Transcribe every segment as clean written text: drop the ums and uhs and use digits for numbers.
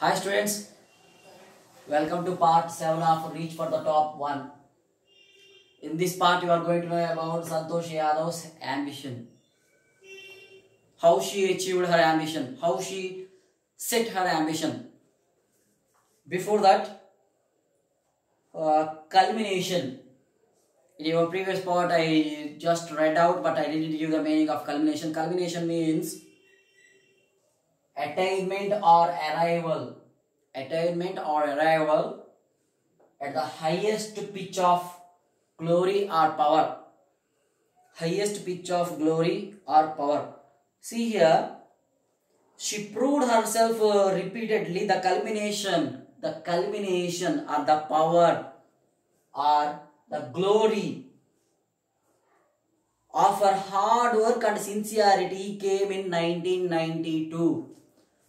Hi students, welcome to part 7 of Reach for the Top 1. In this part you are going to know about Santosh Yadav's ambition. How she achieved her ambition, how she set her ambition. Before that, culmination. In your previous part I just read out but I didn't give the meaning of culmination. Culmination means attainment or arrival. Attainment or arrival at the highest pitch of glory or power. Highest pitch of glory or power. See here, she proved herself repeatedly. The culmination or the power or the glory of her hard work and sincerity came in 1992.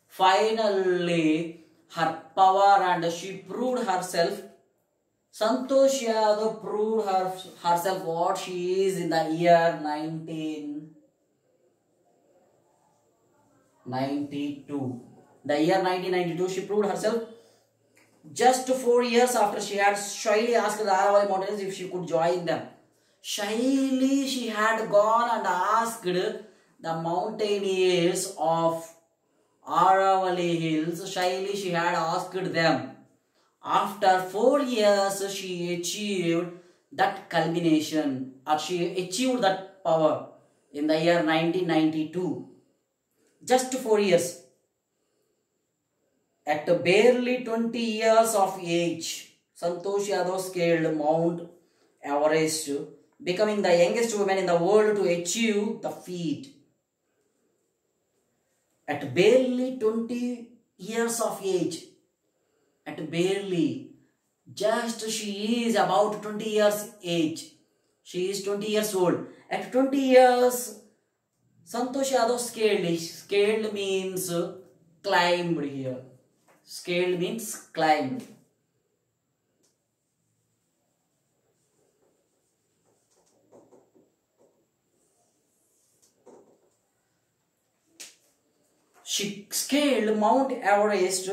Finally, her power and she proved herself. Santosh Yadav proved herself what she is in the year 1992. The year 1992 she proved herself. Just 4 years after she had shyly asked the Aravalli Mountains if she could join them. Shyly she had gone and asked the mountaineers of Aravalli Hills. Shyly she had asked them. After 4 years, she achieved that culmination, or she achieved that power in the year 1992. Just 4 years. At barely 20 years of age, Santosh Yadav scaled Mount Everest, becoming the youngest woman in the world to achieve the feat. At barely 20 years of age, she is about 20 years age. She is 20 years old. At 20 years, Santosh Yadav scaled. Scaled means climbed here. Scaled means climbed. She scaled Mount Everest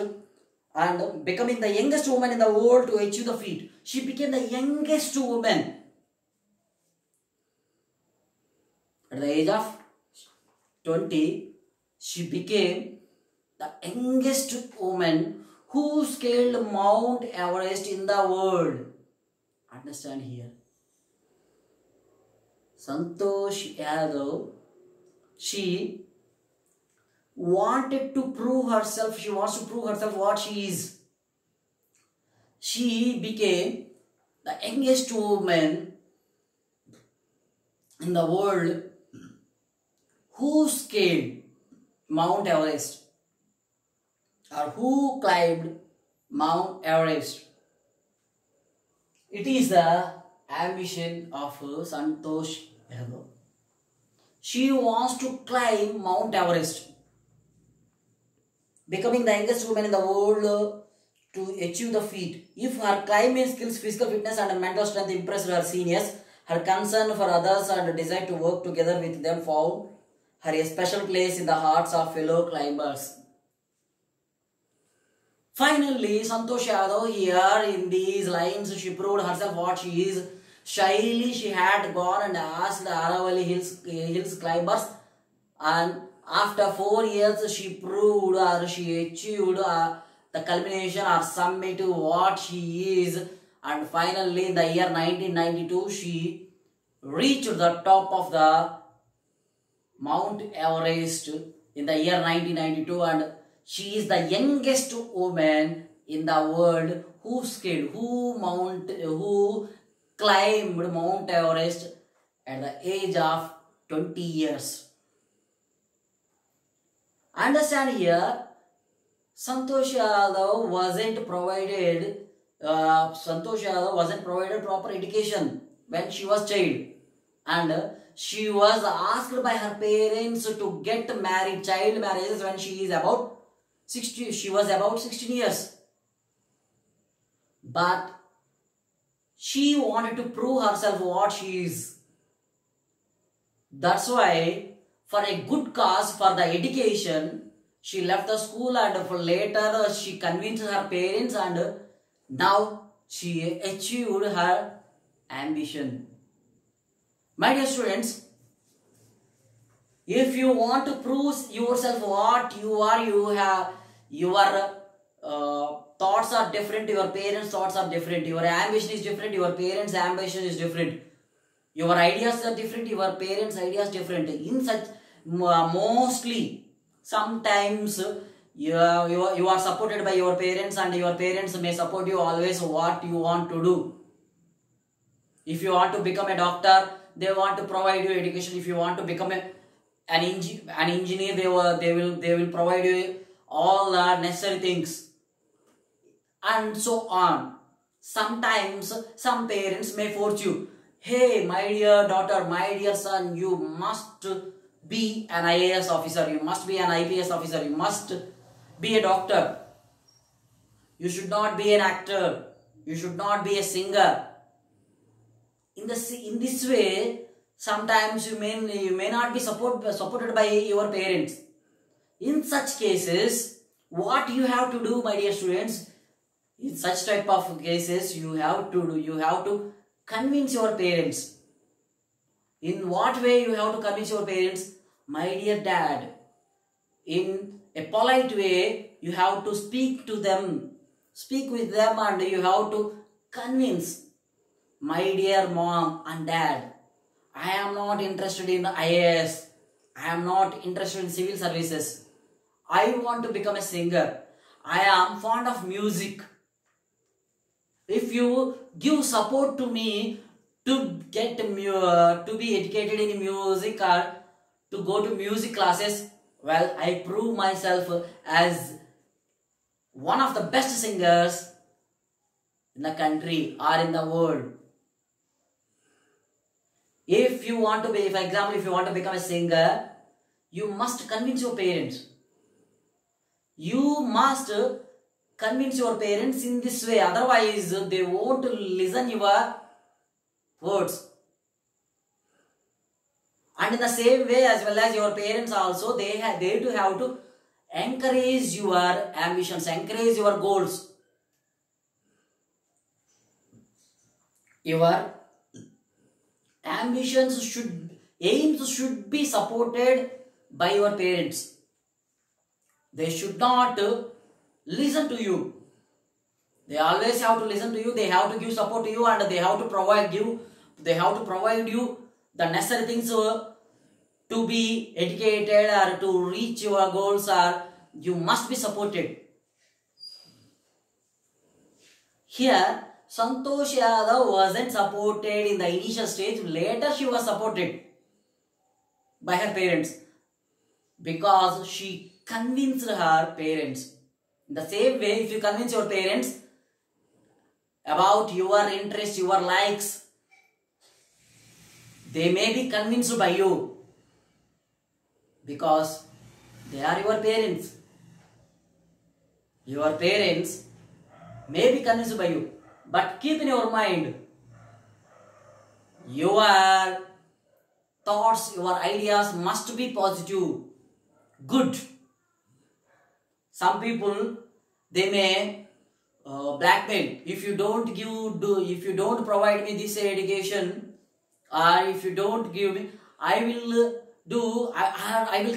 and becoming the youngest woman in the world to achieve the feat. She became the youngest woman. At the age of 20, she became the youngest woman who scaled Mount Everest in the world. Understand here. Santosh Yadav, she wanted to prove herself. She wants to prove herself what she is. She became the youngest woman in the world who scaled Mount Everest or who climbed Mount Everest. It is the ambition of Santosh Yadav. She wants to climb Mount Everest, becoming the youngest woman in the world to achieve the feat. If her climbing skills, physical fitness and mental strength impressed her seniors, her concern for others and desire to work together with them found her a special place in the hearts of fellow climbers. Finally, Santosh Yadav here in these lines, she proved herself what she is. Shyly she had gone and asked the Aravalli Hills climbers, and after 4 years, she proved or she achieved the culmination or summit to what she is. And finally, in the year 1992, she reached the top of the Mount Everest in the year 1992. And she is the youngest woman in the world who scaled, who climbed Mount Everest at the age of 20 years. Understand here, Santosh Yadav wasn't provided proper education when she was child, and she was asked by her parents to get married, child marriages when she is about 60. She was about 16 years, but she wanted to prove herself what she is. That's why, for a good cause, for the education, She left the school and for later she convinced her parents and now she achieved her ambition. My dear students, if you want to prove yourself what you are, you have your thoughts are different, your parents' thoughts are different, your ambition is different, your parents' ambition is different, your ideas are different, your parents' ideas different. In such mostly sometimes you are supported by your parents and your parents may support you always what you want to do. If you want to become a doctor, they want to provide you education. If you want to become an engineer, they will provide you all the necessary things, and so on. Sometimes some parents may force you, hey my dear daughter, my dear son, you must be an IAS officer, you must be an IPS officer, you must be a doctor, you should not be an actor, you should not be a singer. In this way, sometimes you may not be supported by your parents. In such cases, what you have to do, my dear students, in such type of cases, you have to convince your parents. In what way you have to convince your parents? My dear dad, in a polite way, you have to speak with them and you have to convince, my dear mom and dad, I am not interested in IAS, I am not interested in civil services, I want to become a singer, I am fond of music. If you give support to me to get to be educated in music or to go to music classes, well, I prove myself as one of the best singers in the country or in the world. If you want to be, for example, if you want to become a singer, you must convince your parents. You must convince your parents in this way, otherwise they won't listen your words. And in the same way, as well as your parents also, they too have to encourage your ambitions, encourage your goals. Your ambitions aims should be supported by your parents. They should not listen to you. They always have to listen to you. They have to give support to you, and they have to provide you the necessary things to be educated or to reach your goals, or you must be supported. Here, Santosh Yadav wasn't supported in the initial stage. Later, she was supported by her parents because she convinced her parents. In the same way, if you convince your parents about your interests, your likes, they may be convinced by you because they are your parents. Your parents may be convinced by you, but keep in your mind, your thoughts, your ideas must be positive, good. Some people, they may blackmail. If you don't provide me this education, or if you don't give me, I will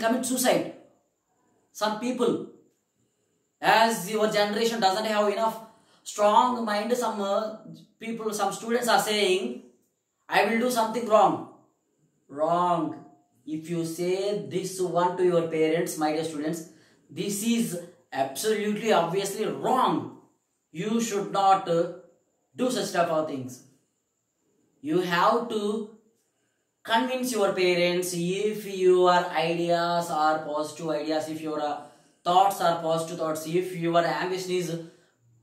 commit suicide. Some people, as your generation doesn't have enough strong mind, some students are saying, I will do something wrong. Wrong. If you say this one to your parents, my dear students, this is absolutely obviously wrong. You should not do such type of things. You have to convince your parents if your ideas are positive ideas, if your thoughts are positive thoughts, if your ambition is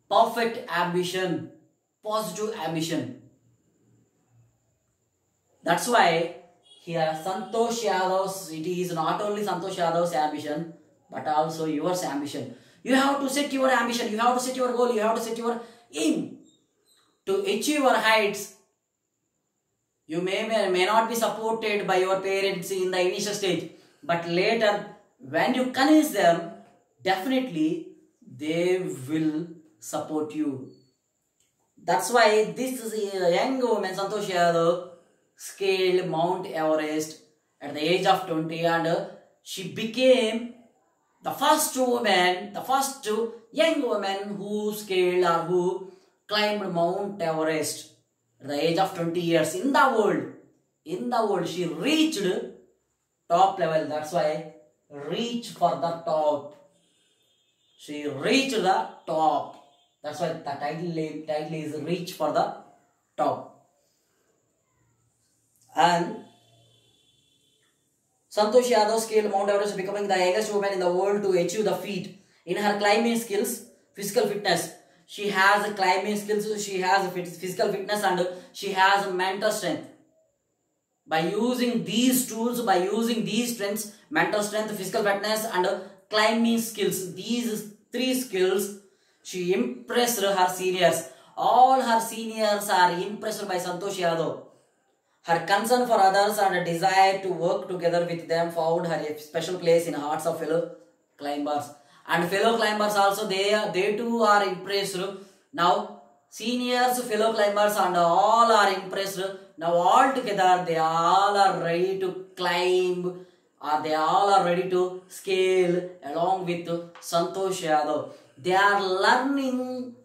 perfect ambition, positive ambition. That's why here Santosh Yadav's, it is not only Santosh Yadav's ambition, but also your ambition. You have to set your ambition, you have to set your goal, you have to set your aim to achieve your heights. You may not be supported by your parents in the initial stage, but later when you convince them, definitely they will support you. That's why this is a young woman, Santosh Yadav, scaled Mount Everest at the age of 20, and she became the first woman, the first young woman who scaled or who climbed Mount Everest at the age of 20 years in the world. In the world, she reached top level. That's why reach for the top. She reached the top. That's why the title is reach for the top. And Santosh Yadav scaled Mount Everest, becoming the youngest woman in the world to achieve the feat. In her climbing skills, physical fitness, she has climbing skills, she has physical fitness, and she has mental strength. By using these tools, by using these strengths, mental strength, physical fitness, and climbing skills, these three skills, she impressed her seniors. All her seniors are impressed by Santosh Yadav. Her concern for others and a desire to work together with them found her a special place in hearts of fellow climbers. And fellow climbers also, they too are impressed. Now, seniors, fellow climbers, and all are impressed. Now, all together, they all are ready to climb, or they all are ready to scale along with Santosh Yadav. They are learning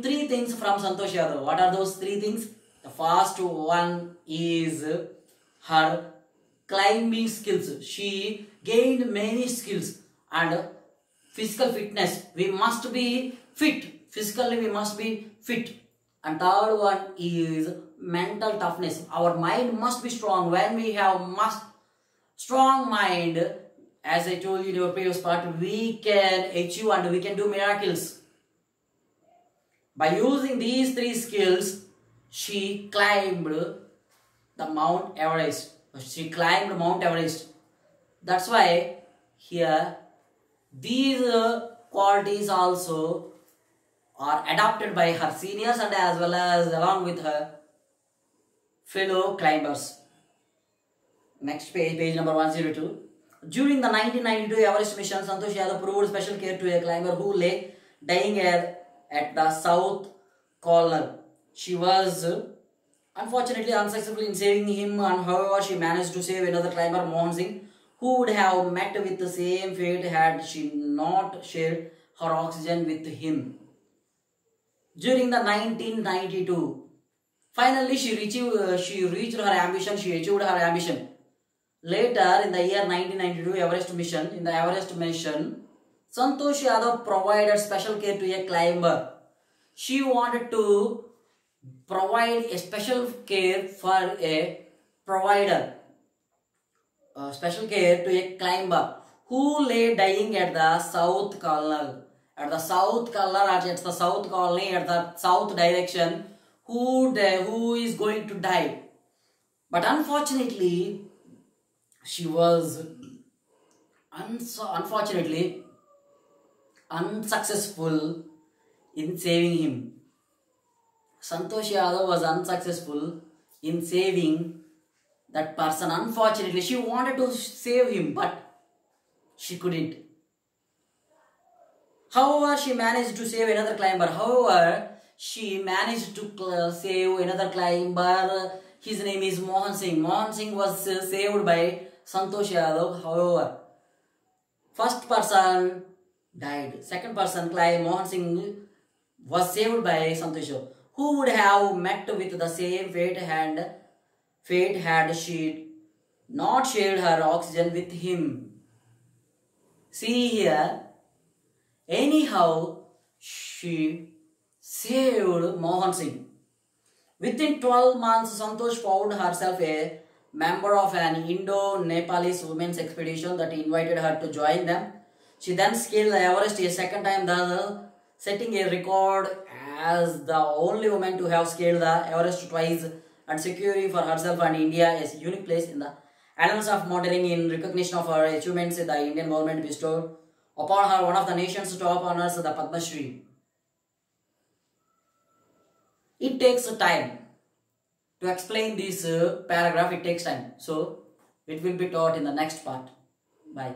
three things from Santosh Yadav. What are those three things? The first one is her climbing skills. She gained many skills, and physical fitness. We must be fit. Physically, we must be fit. And third one is mental toughness. Our mind must be strong. When we have strong mind, as I told you in your previous part, we can achieve and we can do miracles. By using these three skills, she climbed the Mount Everest. She climbed Mount Everest. That's why here these qualities also are adopted by her seniors and as well as along with her fellow climbers. Next page, page number 102. During the 1992 Everest mission, Santosh Yadav proved special care to a climber who lay dying at the south corner. She was unfortunately unsuccessful in saving him, and however she managed to save another climber, Mohan Singh, who would have met with the same fate had she not shared her oxygen with him. During the 1992, finally she reached her ambition, she achieved her ambition. Later in the year 1992 in the Everest mission, Santosh Yadav provided special care to a climber. She wanted to provide a special care for a provider, special care to a climber who lay dying at the south corner. At the south corner, at the south colony, at the south direction, who is going to die. But unfortunately, she was unfortunately unsuccessful in saving him. Santosh Yadav was unsuccessful in saving that person. Unfortunately, she wanted to save him, but she couldn't. However, she managed to save another climber. His name is Mohan Singh. Mohan Singh was saved by Santosh Yadav. However, first person died. Second person, Mohan Singh, was saved by Santosh Yadav. Who would have met with the same fate had she not shared her oxygen with him. See here, anyhow, she saved Mohan Singh. Within 12 months, Santosh found herself a member of an Indo-Nepalese women's expedition that invited her to join them. She then scaled the Everest a second time, thus setting a record as the only woman to have scaled the Everest twice and securing for herself and India a unique place in the annals of mountaineering. In recognition of her achievements, the Indian government bestowed upon her one of the nation's top honors, the Padma Shri. It takes time to explain this paragraph. It takes time, so it will be taught in the next part. Bye.